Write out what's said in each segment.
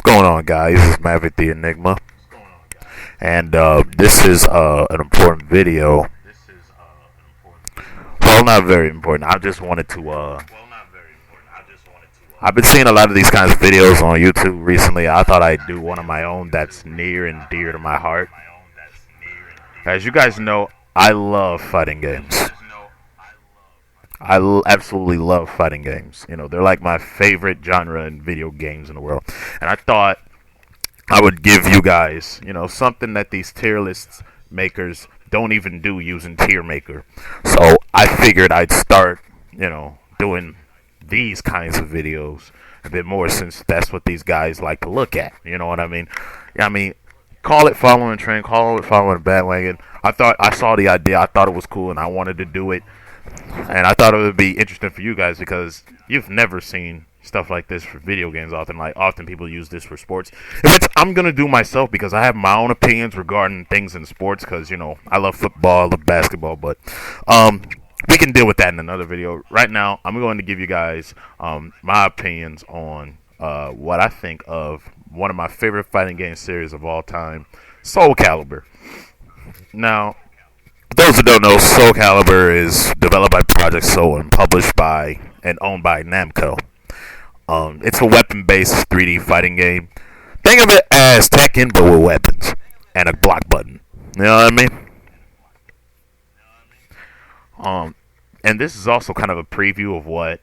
going on, guys? This is Maverick the Enigma, and this is an important video. Well, not very important. I just wanted to. I've been seeing a lot of these kinds of videos on YouTube recently. I thought I'd do one of my own that's near and dear to my heart. As you guys know, I love fighting games. Absolutely love fighting games. You know, they're like my favorite genre in video games in the world. And I thought I would give you guys, something that these tier lists makers don't even do using tier maker. So I figured I'd start, doing these kinds of videos a bit more, since that's what these guys like to look at. You know what I mean? Call it following a trend, call it following a bandwagon. I saw the idea, I thought it was cool, and I wanted to do it. And I thought it would be interesting for you guys because you've never seen stuff like this for video games. Often people use this for sports. I'm gonna do myself because I have my own opinions regarding things in sports. Because I love football, I love basketball, but we can deal with that in another video. Right now, I'm going to give you guys my opinions on what I think of one of my favorite fighting game series of all time, SoulCalibur. Now, for those who don't know, SoulCalibur is developed by Project Soul and published by and owned by Namco. It's a weapon-based 3D fighting game. Think of it as Tekken, but with weapons and a block button. You know what I mean? And this is also kind of a preview of what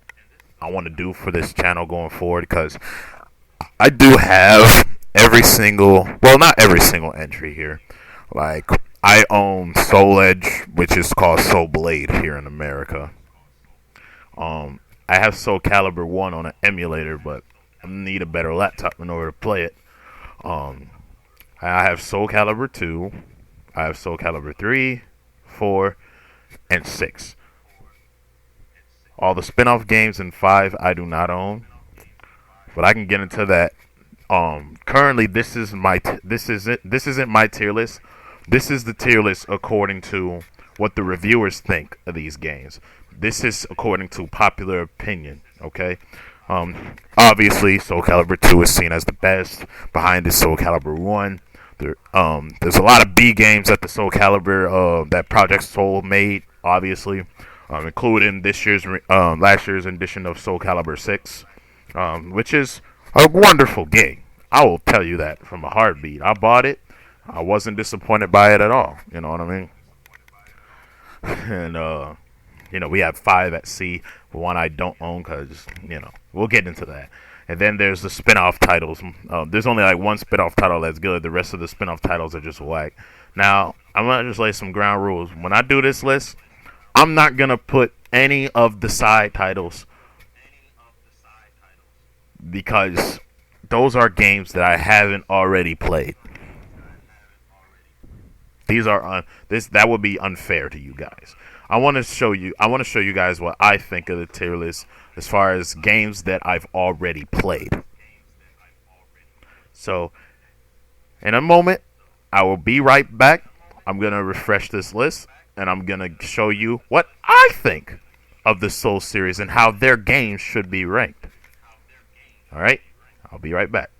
I want to do for this channel going forward, because I do have not every single entry here. Like, I own Soul Edge, which is called Soul Blade here in America. I have SoulCalibur 1 on an emulator, but I need a better laptop in order to play it. I have SoulCalibur 2, I have SoulCalibur 3, 4, and 6. All the spin-off games in 5 I do not own, but I can get into that. Currently, this isn't my tier list. This is the tier list according to what the reviewers think of these games. This is according to popular opinion, okay? Obviously, SoulCalibur 2 is seen as the best. Behind is SoulCalibur 1. There's a lot of B games at the SoulCalibur that Project Soul made, obviously, including last year's edition of SoulCalibur 6, which is a wonderful game. I will tell you that from a heartbeat. I bought it. I wasn't disappointed by it at all. You know what I mean? And, we have 5 at C, one I don't own because, we'll get into that. And then there's the spin-off titles. There's only like one spin-off title that's good. The rest of the spin-off titles are just whack. Now, I'm going to just lay some ground rules. When I do this list, I'm not going to put any of the side titles because those are games that I haven't already played. That would be unfair to you guys. I want to show you guys what I think of the tier list as far as games that I've already played. So, in a moment, I will be right back. I'm going to refresh this list, and I'm going to show you what I think of the Soul series and how their games should be ranked. Alright? I'll be right back.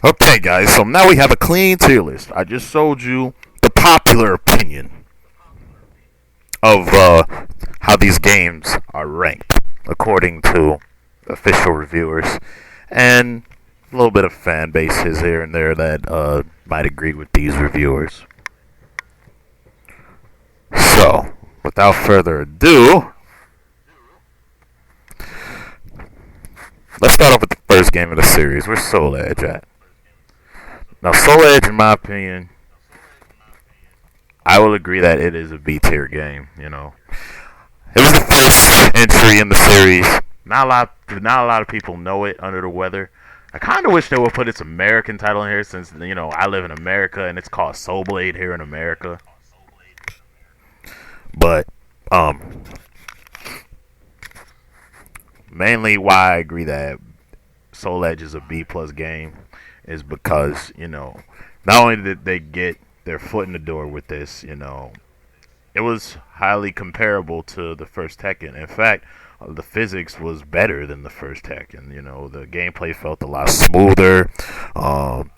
Okay, guys, so now we have a clean tier list. I just showed you the popular opinion of how these games are ranked according to official reviewers, and a little bit of fan bases here and there that might agree with these reviewers. So, without further ado, let's start off with the first game of the series. Where's Soul Edge at? Now, Soul Edge, in my opinion, I will agree that it is a B tier game. It was the first entry in the series. Not a lot of people know it under the weather. I kind of wish they would put its American title in here, since I live in America and it's called Soul Blade here in America. But mainly why I agree that Soul Edge is a B plus game is because, not only did they get their foot in the door with this, it was highly comparable to the first Tekken. In fact, the physics was better than the first Tekken. You know, the gameplay felt a lot smoother. Um,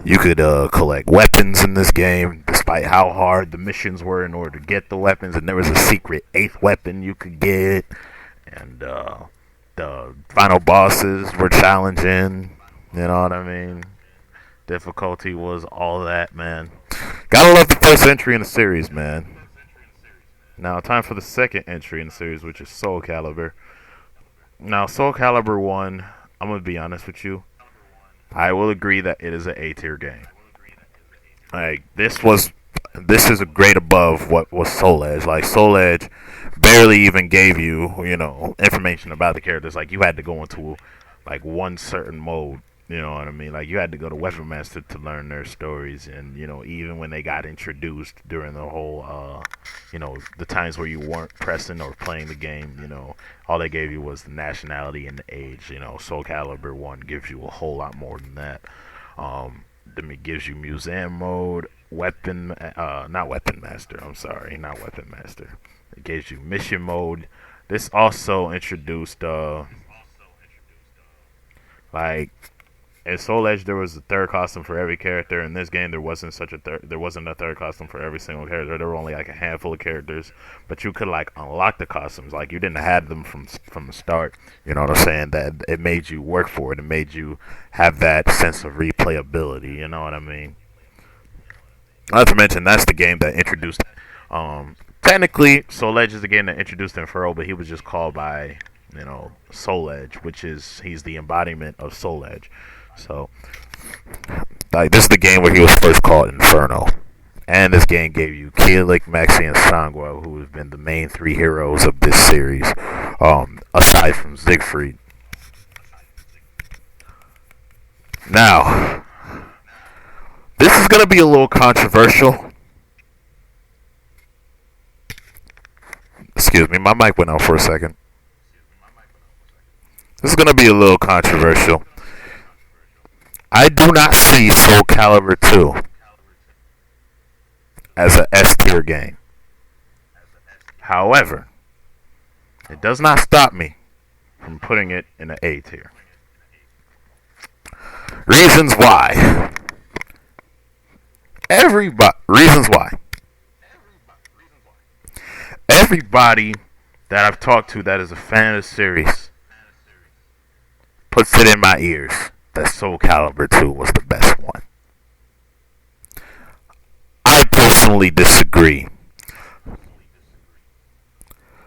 you could collect weapons in this game, despite how hard the missions were in order to get the weapons. And there was a secret eighth weapon you could get. And the final bosses were challenging. You know what I mean? Difficulty was all that, man. Gotta love the first entry in the series, man. Now, time for the second entry in the series, which is SoulCalibur. Now, SoulCalibur 1, I'm going to be honest with you. I will agree that it is an A tier game. Like, this is a grade above what was Soul Edge. Like, Soul Edge barely even gave you, you know, information about the characters. Like, you had to go into, like, one certain mode. You know what I mean? Like, you had to go to Weapon Master to learn their stories. And, you know, even when they got introduced during the whole, you know, the times where you weren't pressing or playing the game, you know, all they gave you was the nationality and the age. You know, Soul Calibur 1 gives you a whole lot more than that. Then it gives you museum mode, not Weapon Master, I'm sorry, not Weapon Master. It gives you mission mode. This also introduced, like, in Soul Edge, there was a third costume for every character. In this game, there wasn't a third costume for every single character. There were only like a handful of characters, but you could like unlock the costumes. Like you didn't have them from the start. You know what I'm saying? That it made you work for it. It made you have that sense of replayability. You know what I mean? Not to mention, that's the game that introduced. Technically, Soul Edge is the game that introduced Inferno, but he was just called by, you know, Soul Edge, which is he's the embodiment of Soul Edge. So, like, this is the game where he was first called Inferno. And this game gave you Kilik, Maxi, and Sangwa, who have been the main three heroes of this series, aside from Siegfried. Now, this is going to be a little controversial. Excuse me, my mic went out for a second. This is going to be a little controversial. I do not see Soul Calibur 2 as a S tier game. However, it does not stop me from putting it in an A tier. Reasons why. Reasons why. Everybody that I've talked to that is a fan of the series puts it in my ears that Soul Calibur 2 was the best one. I personally disagree.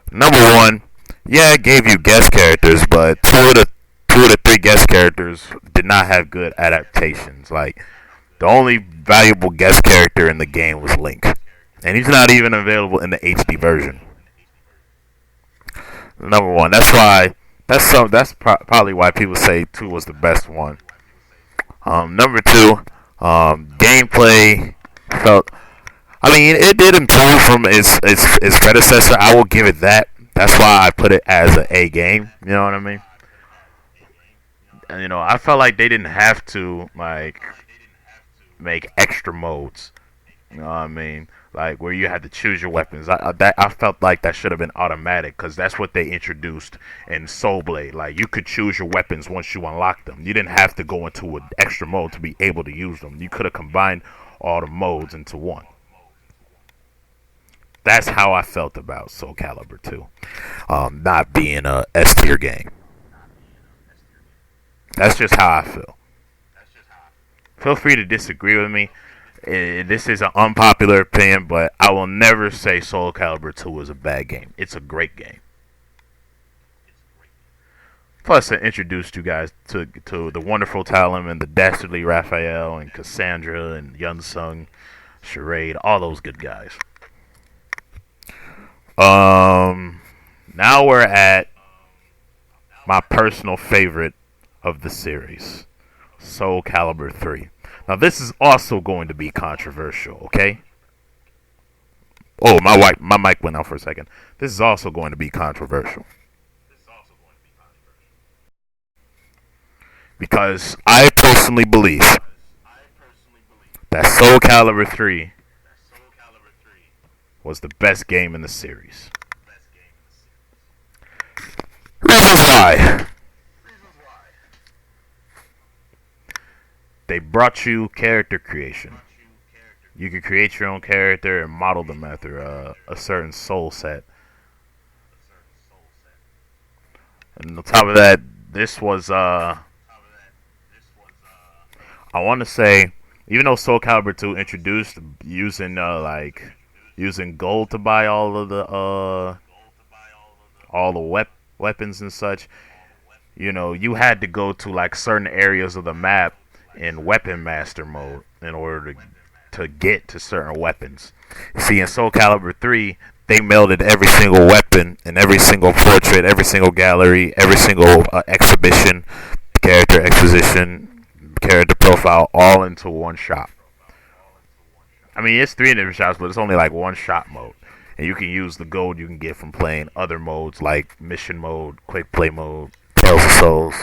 Number one, yeah, it gave you guest characters, but two of the three guest characters did not have good adaptations. Like, the only valuable guest character in the game was Link, and he's not even available in the HD version. Number one, probably why people say 2 was the best one. Number 2, gameplay felt. I mean, it did improve from its predecessor. I will give it that. That's why I put it as an A game. You know what I mean? And, you know, I felt like they didn't have to like make extra modes. You know what I mean? Like where you had to choose your weapons. I felt like that should have been automatic because that's what they introduced in Soul Blade. Like you could choose your weapons once you unlock them. You didn't have to go into an extra mode to be able to use them. You could have combined all the modes into one. That's how I felt about Soul Calibur 2, not being a S tier game. That's just how I feel. Feel free to disagree with me. This is an unpopular opinion, but I will never say Soul Calibur 2 is a bad game. It's a great game. Plus, I introduced you guys to the wonderful Talon and the dastardly Raphael and Cassandra and Yunsung, Charade, all those good guys. Now we're at my personal favorite of the series, Soul Calibur 3. Now this is also going to be controversial, okay? Oh, my mic went out for a second. This is also going to be controversial. Because I personally believe that Soul Calibur 3 was the best game in the series. why. They brought you character creation. You can create your own character and model them after a certain soul set. And on top of that, this was I want to say, even though SoulCalibur 2 introduced using using gold to buy all the weapons and such, you had to go to like certain areas of the map in Weapon Master mode in order to get to certain weapons. See, in SoulCalibur 3, they melded every single weapon and every single portrait, every single gallery, every single exhibition, character exposition, character profile, all into one shop. I mean, it's 3 different shops, but it's only like one shop mode. And you can use the gold you can get from playing other modes like Mission Mode, Quick Play Mode, Tales of Souls,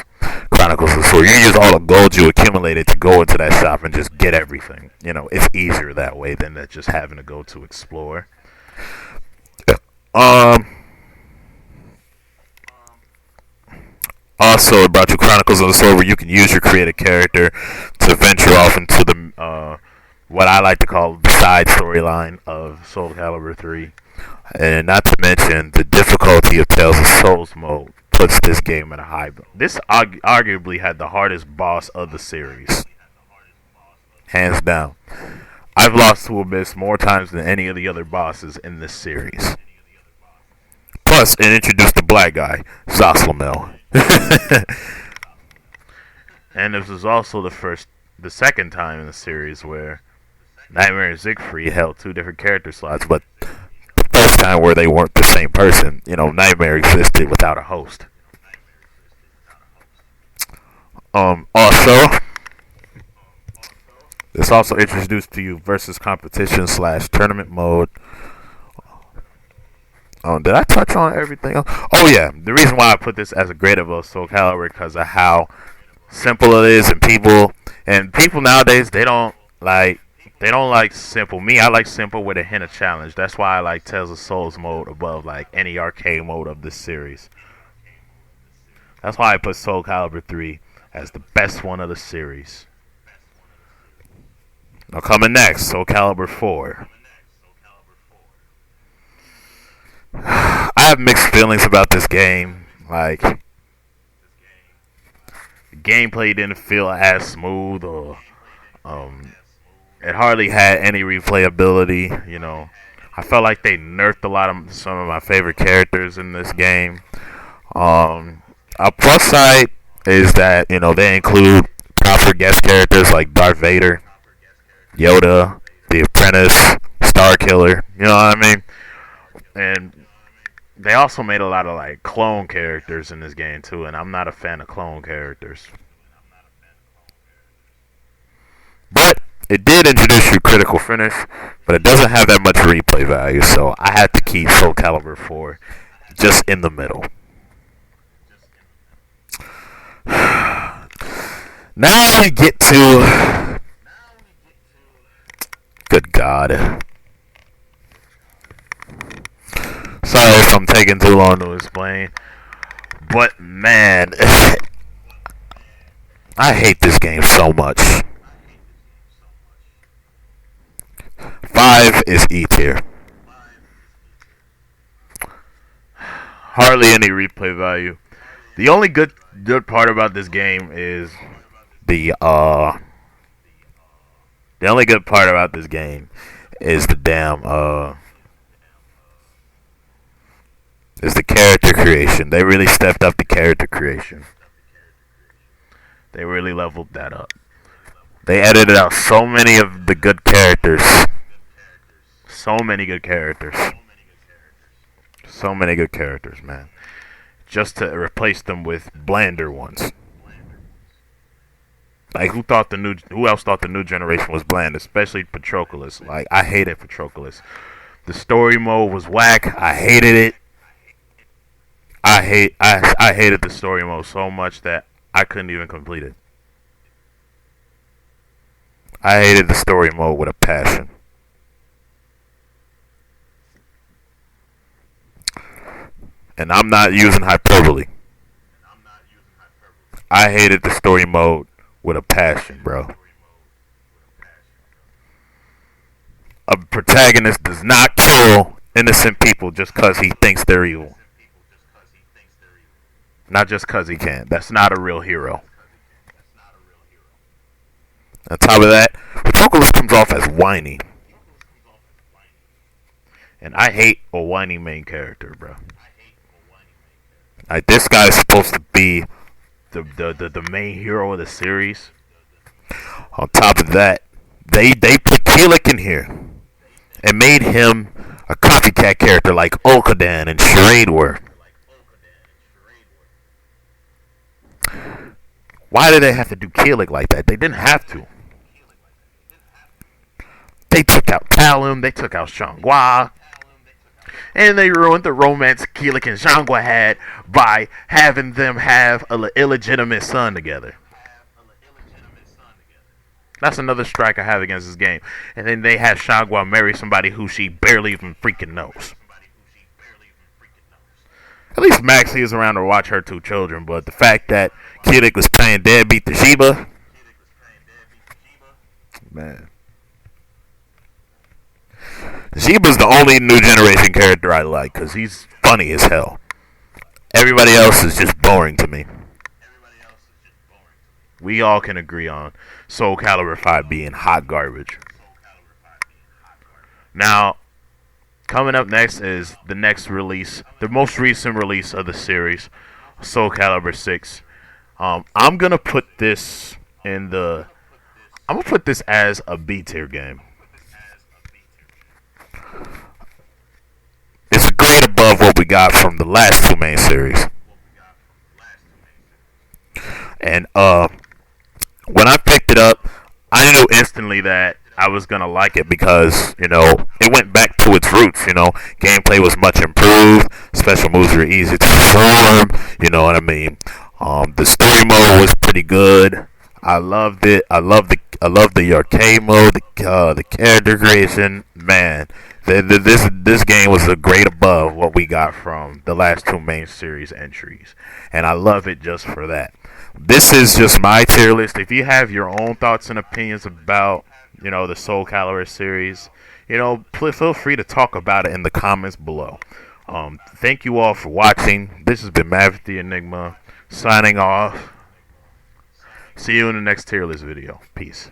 Chronicles of Souls. You can use all the gold you accumulated to go into that shop and just get everything. It's easier that way than just having to go to explore. Also, it brought you Chronicles of the Soul, where you can use your creative character to venture off into the what I like to call the side storyline of SoulCalibur 3. And not to mention, the difficulty of Tales of Souls mode puts this game in a high. This arguably had the hardest boss of the series, hands down. I've lost to Abyss more times than any of the other bosses in this series. Plus, it introduced the black guy, Zoslamel. And this was also the second time in the series where Nightmare and Siegfried held 2 different character slots, but the first time where they weren't the same person. Nightmare existed without a host. Also, this also introduced to you versus competition / tournament mode. Did I touch on everything else? Oh yeah, the reason why I put this as a grade of SoulCalibur because of how simple it is, and people nowadays they don't like simple. Me, I like simple with a hint of challenge. That's why I like Tales of Souls mode above like any arcade mode of this series. That's why I put SoulCalibur 3 as the best one of the series. Now coming next, SoulCalibur 4. I have mixed feelings about this game. Like, the gameplay didn't feel as smooth, or it hardly had any replayability. I felt like they nerfed some of my favorite characters in this game. A plus side is that they include proper guest characters like Darth Vader, Yoda, The Apprentice, Star Killer. You know what I mean? And they also made a lot of like clone characters in this game too, and I'm not a fan of clone characters. But it did introduce you Critical Finish, but it doesn't have that much replay value, so I had to keep SoulCalibur 4 just in the middle. Now we get to... Good God. Sorry if I'm taking too long to explain, but man, I hate this game so much. 5 is E tier. Hardly any replay value. The only good part about this game is the only good part about this game is the damn is the character creation. They really stepped up the character creation. They really leveled that up. They edited out so many of the good characters. So many good characters. So many good characters, man. Just to replace them with blander ones. Like, who else thought the new generation was bland? Especially Patroclus. Like, I hated Patroclus. The story mode was whack. I hated it. I hated the story mode so much that I couldn't even complete it. I hated the story mode with a passion. And I'm not using hyperbole. I hated the story mode with a passion, bro. A protagonist does not kill innocent people just because he thinks they're evil. Not just because he can. That's not a real hero. On top of that, Patroclus comes off as whiny. And I hate a whiny main character, bro. Like, this guy is supposed to be the main hero of the series. On top of that, they put Keelik in here and made him a copycat character like Okadan and Charade were. Why did they have to do Keelik like that? They didn't have to. They took out Callum, they took out Shangwa, and they ruined the romance Keelik and Shangwa had by having them have an illegitimate son together. That's another strike I have against this game. And then they have Shangwa marry somebody who she barely even freaking knows. At least Maxie is around to watch her two children, but the fact that Keelik was playing deadbeat to Sheba, man. Sheba's the only new generation character I like because he's funny as hell. Everybody else is just boring to me. We all can agree on SoulCalibur 5 being hot garbage. Now, coming up next is the next release, the most recent release of the series, SoulCalibur 6. I'm gonna put this as a B tier game. It's a grade above what we got from the last two main series. And when I picked it up, I knew instantly that I was gonna like it because, it went back to its roots. Gameplay was much improved. Special moves were easy to perform. You know what I mean? The story mode was pretty good. I loved it. I loved the arcade mode. The character creation, man. This game was a grade above what we got from the last two main series entries, and I love it just for that. This is just my tier list. If you have your own thoughts and opinions about, the SoulCalibur series, feel free to talk about it in the comments below. Thank you all for watching. This has been Maverick the Enigma, signing off. See you in the next tier list video. Peace.